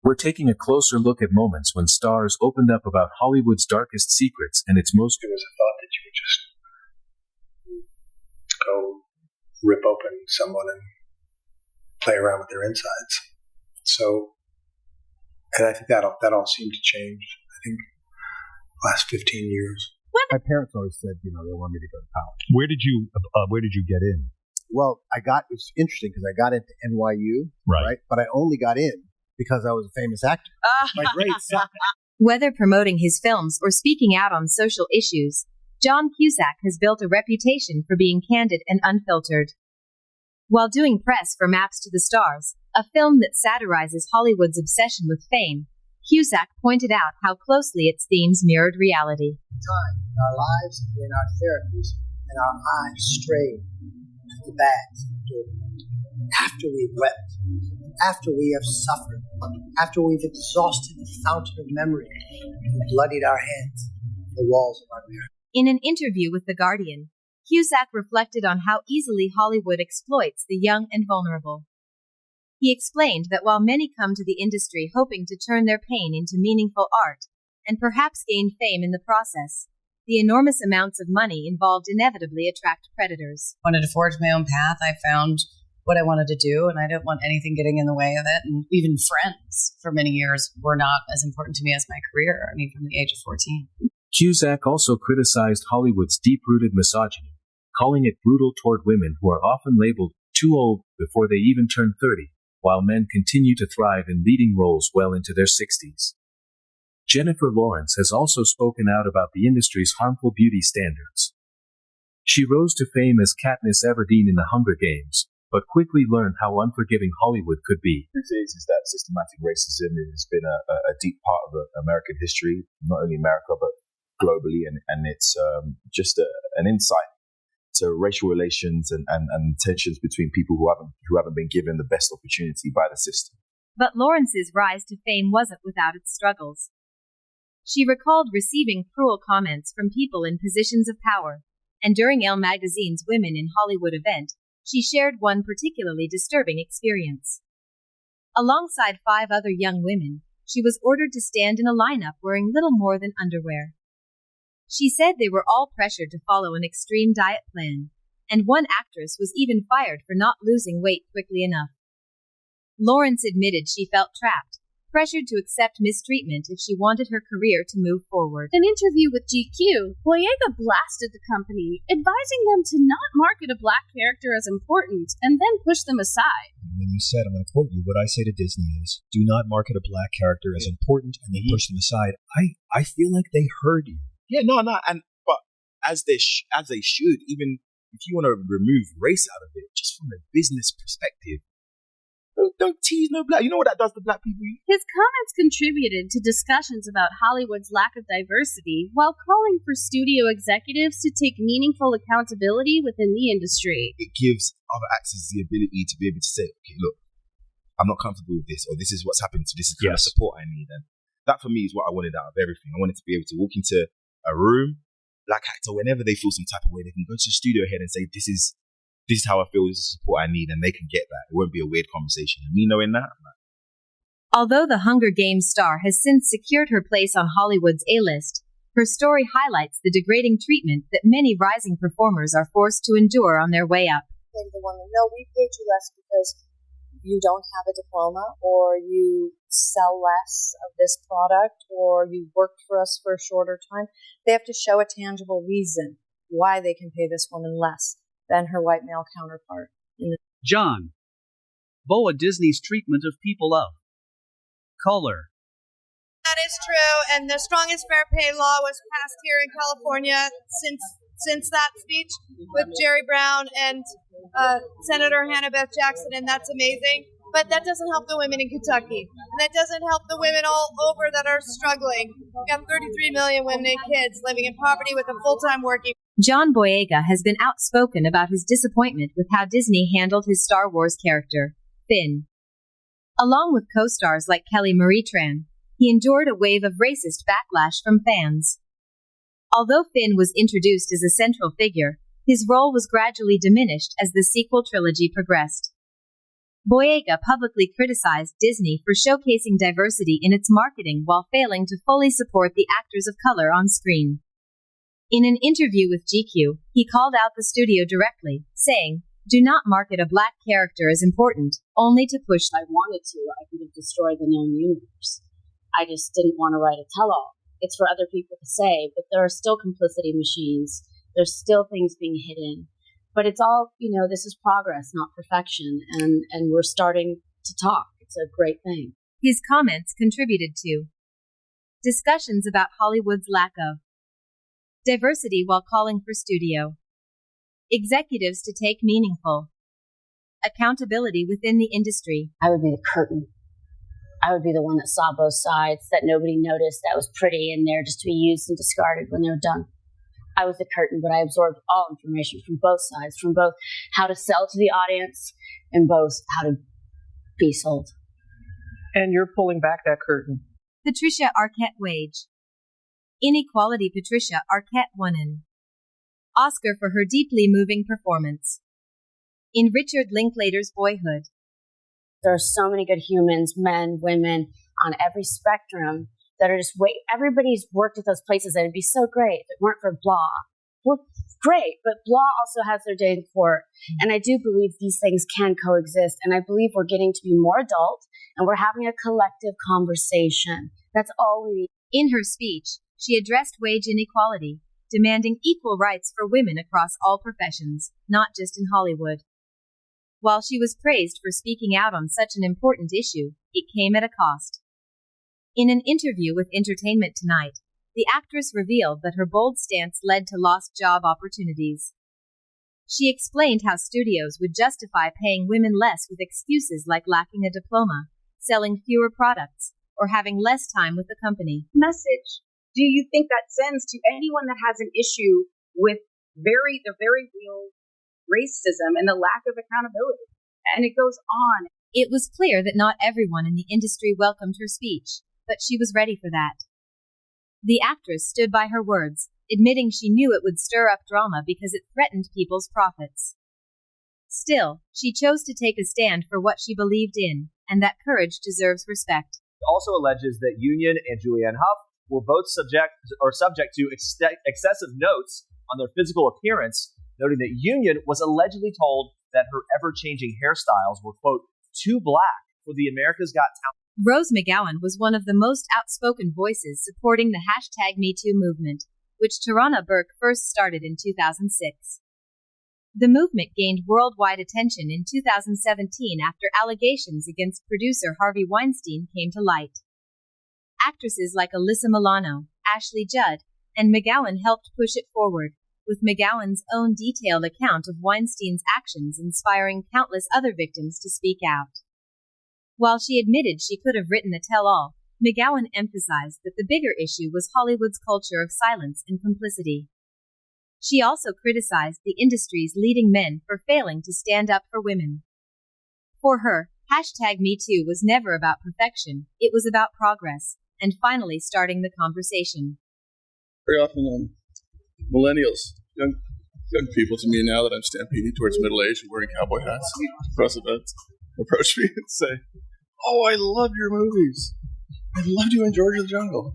We're taking a closer look at moments when stars opened up about Hollywood's darkest secrets and its most. There was a thought that you would just go rip open someone and play around with their insides. So, and I think that all seemed to change. I think the last 15 years. My parents always said, they wanted me to go to college. Where did you get in? Well, it's interesting because I got into NYU, right? But I only got in because I was a famous actor. My great son. Whether promoting his films or speaking out on social issues, John Cusack has built a reputation for being candid and unfiltered. While doing press for Maps to the Stars, a film that satirizes Hollywood's obsession with fame, Cusack pointed out how closely its themes mirrored reality. Time in our lives, in our therapies, and our eyes strayed to the bags of dirt. After we've wept, after we have suffered, after we've exhausted the fountain of memory and bloodied our hands, the walls of our marriage. In an interview with The Guardian, Cusack reflected on how easily Hollywood exploits the young and vulnerable. He explained that while many come to the industry hoping to turn their pain into meaningful art, and perhaps gain fame in the process, the enormous amounts of money involved inevitably attract predators. I wanted to forge my own path. I found what I wanted to do, and I didn't want anything getting in the way of it. And even friends for many years were not as important to me as my career. From the age of 14. Cusack also criticized Hollywood's deep-rooted misogyny, calling it brutal toward women who are often labeled too old before they even turn 30, while men continue to thrive in leading roles well into their 60s. Jennifer Lawrence has also spoken out about the industry's harmful beauty standards. She rose to fame as Katniss Everdeen in The Hunger Games, but quickly learned how unforgiving Hollywood could be. The truth is that systematic racism has been a deep part of American history, not only America, but globally, and it's just an insight to racial relations and tensions between people who haven't been given the best opportunity by the system. But Lawrence's rise to fame wasn't without its struggles. She recalled receiving cruel comments from people in positions of power, and during Elle magazine's Women in Hollywood event, she shared one particularly disturbing experience. Alongside 5 other young women, she was ordered to stand in a lineup wearing little more than underwear. She said they were all pressured to follow an extreme diet plan, and one actress was even fired for not losing weight quickly enough. Lawrence admitted she felt trapped, pressured to accept mistreatment if she wanted her career to move forward. In an interview with GQ, Boyega blasted the company, advising them to not market a black character as important and then push them aside. When you said, I'm going to quote you, what I say to Disney is, do not market a black character as important and then push them aside. I feel like they heard you. Yeah, no, but as they should, even if you want to remove race out of it, just from a business perspective, don't tease no black. You know what that does to black people? His comments contributed to discussions about Hollywood's lack of diversity, while calling for studio executives to take meaningful accountability within the industry. It gives other actors the ability to be able to say, okay, look, I'm not comfortable with this, or this is what's happened to this is the kind of support I need. And that for me is what I wanted out of everything. I wanted to be able to walk into a room, black actor, whenever they feel some type of way, they can go to the studio head and say, this is how I feel, this is the support I need, and they can get that. It won't be a weird conversation. And me knowing that, Although the Hunger Games star has since secured her place on Hollywood's A-list, her story highlights the degrading treatment that many rising performers are forced to endure on their way up. The woman, no, we paid you less because you don't have a diploma, or you sell less of this product, or you worked for us for a shorter time. They have to show a tangible reason why they can pay this woman less than her white male counterpart. John. Boa Disney's treatment of people of color. That is true, and the strongest fair pay law was passed here in California since that speech with Jerry Brown and Senator Hannah Beth Jackson, and that's amazing. But that doesn't help the women in Kentucky, and that doesn't help the women all over that are struggling. We have 33 million women and kids living in poverty with a full-time working. John Boyega has been outspoken about his disappointment with how Disney handled his Star Wars character, Finn. Along with co-stars like Kelly Marie Tran, he endured a wave of racist backlash from fans. Although Finn was introduced as a central figure, his role was gradually diminished as the sequel trilogy progressed. Boyega publicly criticized Disney for showcasing diversity in its marketing while failing to fully support the actors of color on screen. In an interview with GQ, he called out the studio directly, saying, "Do not market a black character as important, only to push." I wanted to, I could have destroyed the known universe. I just didn't want to write a tell-all. It's for other people to say, but there are still complicity machines. There's still things being hidden. But it's all, this is progress, not perfection. And we're starting to talk. It's a great thing. His comments contributed to discussions about Hollywood's lack of diversity while calling for studio executives to take meaningful accountability within the industry. I would be the curtain. I would be the one that saw both sides, that nobody noticed, that was pretty in there just to be used and discarded when they were done. I was the curtain, but I absorbed all information from both sides, from both how to sell to the audience and both how to be sold. And you're pulling back that curtain. Patricia Arquette Wage. Inequality. Patricia Arquette won an Oscar for her deeply moving performance in Richard Linklater's Boyhood. There are so many good humans, men, women, on every spectrum that are just everybody's worked at those places, and it'd be so great if it weren't for blah. Well, great, but blah also has their day in court. And I do believe these things can coexist, and I believe we're getting to be more adult, and we're having a collective conversation. That's all we need. In her speech, she addressed wage inequality, demanding equal rights for women across all professions, not just in Hollywood. While she was praised for speaking out on such an important issue, it came at a cost. In an interview with Entertainment Tonight, the actress revealed that her bold stance led to lost job opportunities. She explained how studios would justify paying women less with excuses like lacking a diploma, selling fewer products, or having less time with the company. Message do you think that sends to anyone that has an issue with the very real racism and the lack of accountability? And it goes on. It was clear that not everyone in the industry welcomed her speech, but she was ready for that. The actress stood by her words, admitting she knew it would stir up drama because it threatened people's profits. Still, she chose to take a stand for what she believed in, and that courage deserves respect. It also alleges that Union and Julianne Hough were both subject to excessive notes on their physical appearance, noting that Union was allegedly told that her ever-changing hairstyles were, quote, too black for the America's Got Talent. Rose McGowan was one of the most outspoken voices supporting the #MeToo movement, which Tarana Burke first started in 2006. The movement gained worldwide attention in 2017 after allegations against producer Harvey Weinstein came to light. Actresses like Alyssa Milano, Ashley Judd, and McGowan helped push it forward, with McGowan's own detailed account of Weinstein's actions inspiring countless other victims to speak out. While she admitted she could have written a tell-all, McGowan emphasized that the bigger issue was Hollywood's culture of silence and complicity. She also criticized the industry's leading men for failing to stand up for women. For her, #MeToo was never about perfection, it was about progress, and finally starting the conversation. Very often, millennials, young people to me now that I'm stampeding towards middle age and wearing cowboy hats, press events, approach me and say, "Oh, I love your movies. I loved you in George of the Jungle."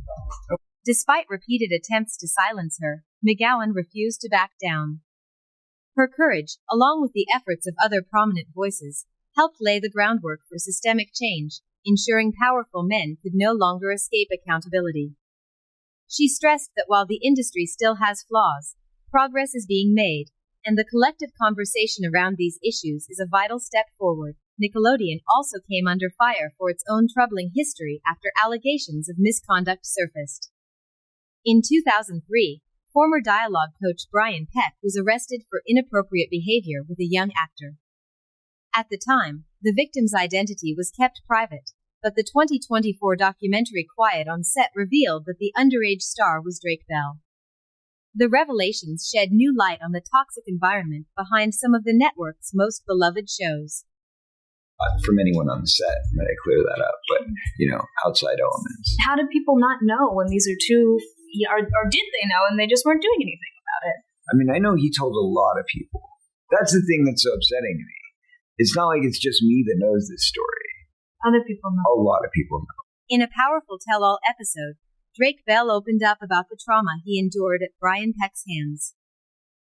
Despite repeated attempts to silence her, McGowan refused to back down. Her courage, along with the efforts of other prominent voices, helped lay the groundwork for systemic change, ensuring powerful men could no longer escape accountability. She stressed that while the industry still has flaws, progress is being made, and the collective conversation around these issues is a vital step forward. Nickelodeon also came under fire for its own troubling history after allegations of misconduct surfaced. In 2003, former dialogue coach Brian Peck was arrested for inappropriate behavior with a young actor. At the time, the victim's identity was kept private, but the 2024 documentary Quiet on Set revealed that the underage star was Drake Bell. The revelations shed new light on the toxic environment behind some of the network's most beloved shows. From anyone on the set, I'm going to clear that up, but, outside elements. How did people not know when these are two, or did they know and they just weren't doing anything about it? I mean, I know he told a lot of people. That's the thing that's so upsetting to me. It's not like it's just me that knows this story. Other people know. A lot of people know. In a powerful tell-all episode, Drake Bell opened up about the trauma he endured at Brian Peck's hands.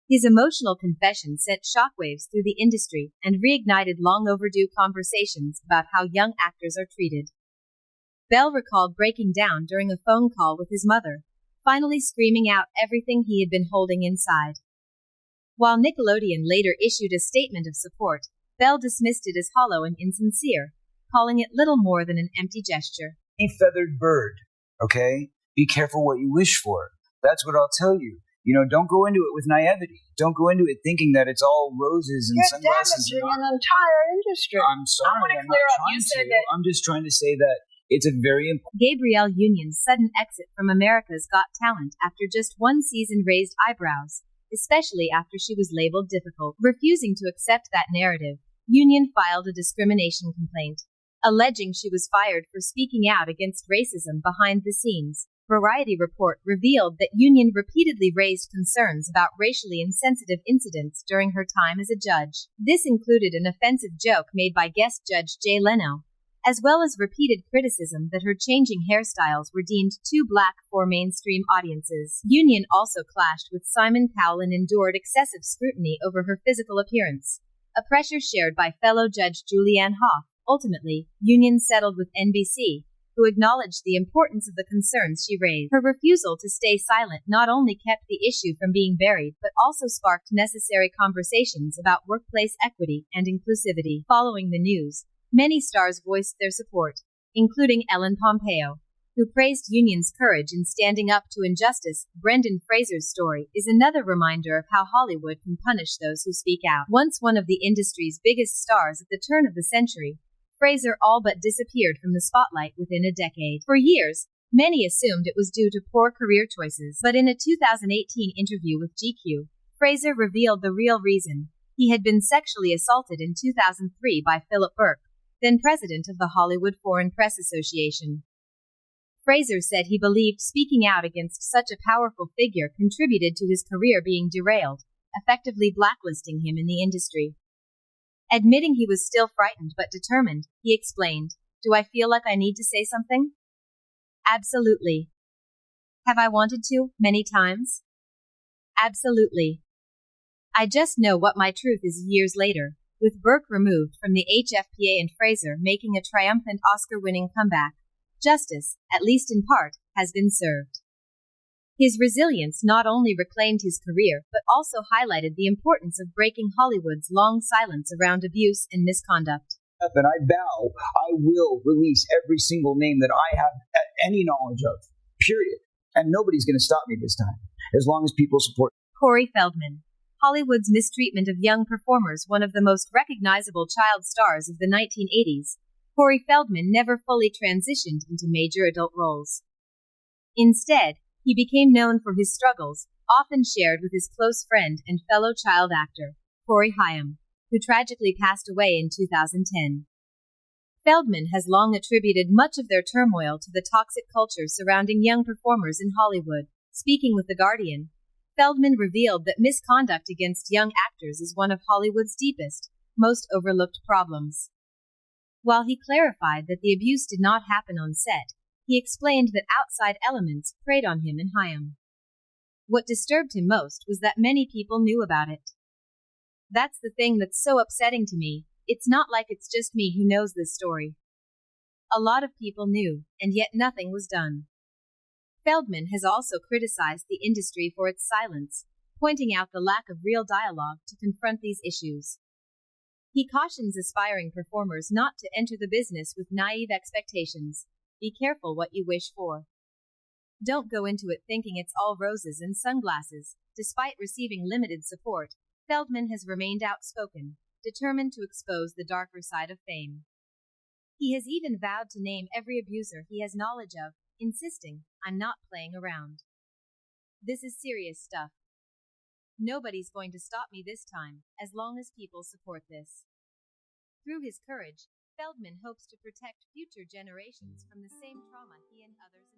His emotional confession sent shockwaves through the industry and reignited long-overdue conversations about how young actors are treated. Bell recalled breaking down during a phone call with his mother, finally screaming out everything he had been holding inside. While Nickelodeon later issued a statement of support, Bell dismissed it as hollow and insincere, calling it little more than an empty gesture. A feathered bird, okay? Be careful what you wish for. That's what I'll tell you. Don't go into it with naivety. Don't go into it thinking that it's all roses and You're sunglasses. damaging an entire industry. I'm sorry. I want to I'm clear not up. You trying said to. that. I'm just trying to say that it's a very important. Gabrielle Union's sudden exit from America's Got Talent after just one season raised eyebrows, especially after she was labeled difficult. Refusing to accept that narrative, Union filed a discrimination complaint, alleging she was fired for speaking out against racism behind the scenes. Variety report revealed that Union repeatedly raised concerns about racially insensitive incidents during her time as a judge. This included an offensive joke made by guest judge Jay Leno, as well as repeated criticism that her changing hairstyles were deemed too black for mainstream audiences. Union also clashed with Simon Cowell and endured excessive scrutiny over her physical appearance, a pressure shared by fellow judge Julianne Hough. Ultimately, Union settled with NBC, who acknowledged the importance of the concerns she raised. Her refusal to stay silent not only kept the issue from being buried but also sparked necessary conversations about workplace equity and inclusivity. Following the news, many stars voiced their support, including Ellen Pompeo, who praised Union's courage in standing up to injustice. Brendan Fraser's story is another reminder of how Hollywood can punish those who speak out. Once one of the industry's biggest stars at the turn of the century, Fraser all but disappeared from the spotlight within a decade. For years, many assumed it was due to poor career choices, but in a 2018 interview with GQ, Fraser revealed the real reason. He had been sexually assaulted in 2003 by Philip Burke, then president of the Hollywood Foreign Press Association. Fraser said he believed speaking out against such a powerful figure contributed to his career being derailed, effectively blacklisting him in the industry. Admitting he was still frightened but determined, he explained, "Do I feel like I need to say something? Absolutely. Have I wanted to, many times? Absolutely. I just know what my truth is years later." With Burke removed from the HFPA and Fraser making a triumphant Oscar-winning comeback, justice, at least in part, has been served. His resilience not only reclaimed his career but also highlighted the importance of breaking Hollywood's long silence around abuse and misconduct. And I vow I will release every single name that I have any knowledge of, period. And nobody's going to stop me this time, as long as people support. Corey Feldman, Hollywood's mistreatment of young performers. One of the most recognizable child stars of the 1980s, Corey Feldman never fully transitioned into major adult roles. Instead, he became known for his struggles, often shared with his close friend and fellow child actor, Corey Haim, who tragically passed away in 2010. Feldman has long attributed much of their turmoil to the toxic culture surrounding young performers in Hollywood. Speaking with The Guardian, Feldman revealed that misconduct against young actors is one of Hollywood's deepest, most overlooked problems. While he clarified that the abuse did not happen on set, he explained that outside elements preyed on him and Haim. What disturbed him most was that many people knew about it. "That's the thing that's so upsetting to me. It's not like it's just me who knows this story. A lot of people knew, and yet nothing was done." Feldman has also criticized the industry for its silence, pointing out the lack of real dialogue to confront these issues. He cautions aspiring performers not to enter the business with naive expectations. Be careful what you wish for. Don't go into it thinking it's all roses and sunglasses. Despite receiving limited support, Feldman has remained outspoken, determined to expose the darker side of fame. He has even vowed to name every abuser he has knowledge of, insisting, "I'm not playing around. This is serious stuff. Nobody's going to stop me this time, as long as people support this." Through his courage, Feldman hopes to protect future generations from the same trauma he and others